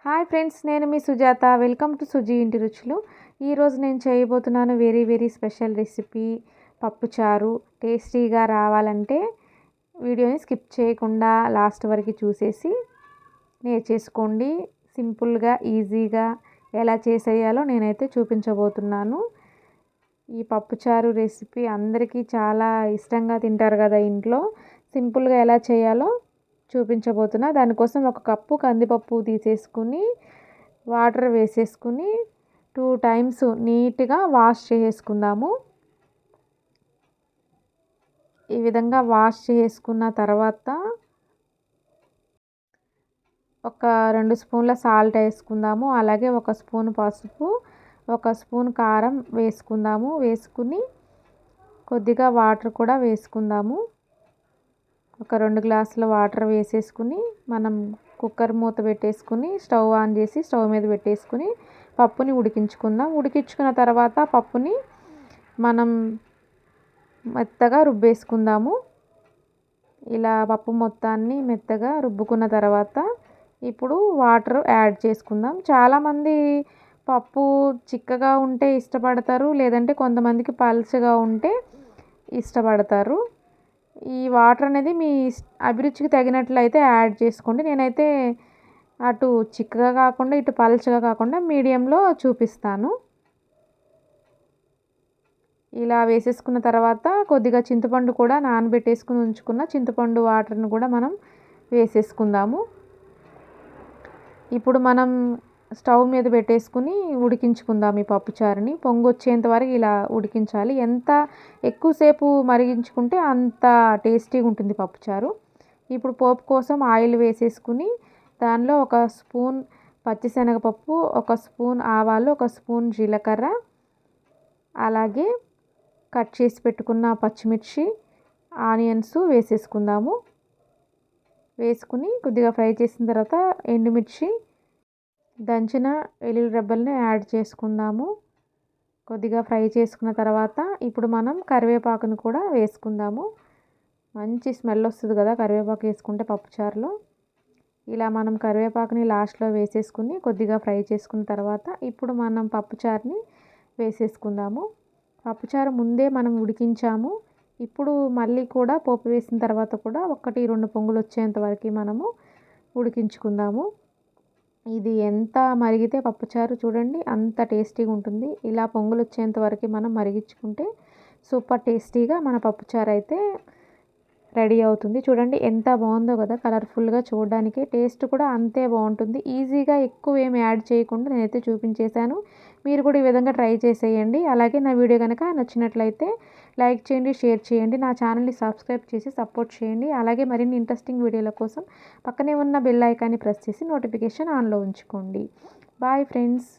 Hi friends, నేను మీ Sujatha. Welcome to Suji ఇంటి రుచులు. ఈరోజు నేను చేయబోతున్నాను వెరీ స్పెషల్ రెసిపీ పప్పుచారు. టేస్టీగా రావాలంటే వీడియోని స్కిప్ చేయకుండా లాస్ట్ వరకు చూసేసి నేర్చేసుకోండి. సింపుల్గా ఈజీగా ఎలా చేసేయాలో నేనైతే చూపించబోతున్నాను. ఈ పప్పుచారు రెసిపీ అందరికీ చాలా ఇష్టంగా తింటారు కదా ఇంట్లో. సింపుల్గా ఎలా చేయాలో చూపించబోతున్నా. దానికోసం ఒక కప్పు కందిపప్పు తీసేసుకుని వాటర్ వేసేసుకుని 2 టైమ్స్ నీట్గా వాష్ చేసుకుందాము. ఈ విధంగా వాష్ చేసుకున్న తర్వాత ఒక 2 స్పూన్ల సాల్ట్ వేసుకుందాము. అలాగే 1 స్పూన్ పసుపు, 1 స్పూన్ కారం వేసుకుందాము. వేసుకుని కొద్దిగా వాటర్ కూడా వేసుకుందాము. ఒక 2 గ్లాసుల వాటర్ వేసేసుకుని మనం కుక్కర్ మూత పెట్టేసుకుని స్టవ్ ఆన్ చేసి స్టవ్ మీద పెట్టేసుకుని పప్పుని ఉడికించుకుందాం. ఉడికించుకున్న తర్వాత పప్పుని మనం మెత్తగా రుబ్బేసుకుందాము. ఇలా పప్పు మొత్తాన్ని మెత్తగా రుబ్బుకున్న తర్వాత ఇప్పుడు వాటర్ యాడ్ చేసుకుందాం. చాలామంది పప్పు చిక్కగా ఉంటే ఇష్టపడతారు, లేదంటే కొంతమందికి పల్చగా ఉంటే ఇష్టపడతారు. ఈ వాటర్ అనేది మీ అభిరుచికి తగినట్లయితే యాడ్ చేసుకోండి. నేనైతే అటు చిక్కగా కాకుండా ఇటు పల్చగా కాకుండా మీడియంలో చూపిస్తాను. ఇలా వేసేసుకున్న తర్వాత కొద్దిగా చింతపండు కూడా నానబెట్టేసుకుని ఉంచుకున్న చింతపండు వాటర్ని కూడా మనం వేసేసుకుందాము. ఇప్పుడు మనం స్టవ్ మీద పెట్టేసుకుని ఉడికించుకుందాం ఈ పప్పుచారుని. పొంగు వచ్చేంత వరకు ఇలా ఉడికించాలి. ఎంత ఎక్కువసేపు మరిగించుకుంటే అంత టేస్టీగా ఉంటుంది పప్పుచారు. ఇప్పుడు పోపు కోసం ఆయిల్ వేసేసుకుని దానిలో 1 స్పూన్ పచ్చిశనగపప్పు, 1 స్పూన్ ఆవాలు, 1 స్పూన్ జీలకర్ర, అలాగే కట్ చేసి పెట్టుకున్న పచ్చిమిర్చి, ఆనియన్స్ వేసేసుకుందాము. వేసుకుని కొద్దిగా ఫ్రై చేసిన తర్వాత ఎండుమిర్చి, దంచిన వెల్లుల్లి రెబ్బలను యాడ్ చేసుకుందాము. కొద్దిగా ఫ్రై చేసుకున్న తర్వాత ఇప్పుడు మనం కరివేపాకును కూడా వేసుకుందాము. మంచి స్మెల్ వస్తుంది కదా కరివేపాకు వేసుకుంటే పప్పుచారులో. ఇలా మనం కరివేపాకుని లాస్ట్లో వేసేసుకుని కొద్దిగా ఫ్రై చేసుకున్న తర్వాత ఇప్పుడు మనం పప్పుచారుని వేసేసుకుందాము. పప్పుచారు ముందే మనం ఉడికించాము. ఇప్పుడు మళ్ళీ కూడా పోపు వేసిన తర్వాత కూడా 1-2 పొంగులు వచ్చేంత వరకు మనము ఉడికించుకుందాము. ఇది ఎంత మరిగితే పప్పుచారు చూడండి అంత టేస్టీగా ఉంటుంది. ఇలా పొంగులు వచ్చేంత వరకు మనం మరిగించుకుంటే సూపర్ టేస్టీగా మన పప్పుచారు అయితే రెడీ అవుతుంది. చూడండి ఎంత బాగుందో కదా, కలర్ఫుల్గా చూడడానికి. టేస్ట్ కూడా అంతే బాగుంటుంది. ఈజీగా ఎక్కువ ఏమి యాడ్ చేయకుండా నేనైతే చూపించేశాను. మీరు కూడా ఈ విధంగా ట్రై చేసేయండి. అలాగే నా వీడియో కనుక నచ్చినట్లయితే లైక్ చేయండి, షేర్ చేయండి, నా ఛానల్ని సబ్స్క్రైబ్ చేసి సపోర్ట్ చేయండి. అలాగే మరిన్ని ఇంట్రెస్టింగ్ వీడియోల కోసం పక్కనే ఉన్న బెల్ ఐకాన్ని ప్రెస్ చేసి నోటిఫికేషన్ ఆన్లో ఉంచుకోండి. Bye friends.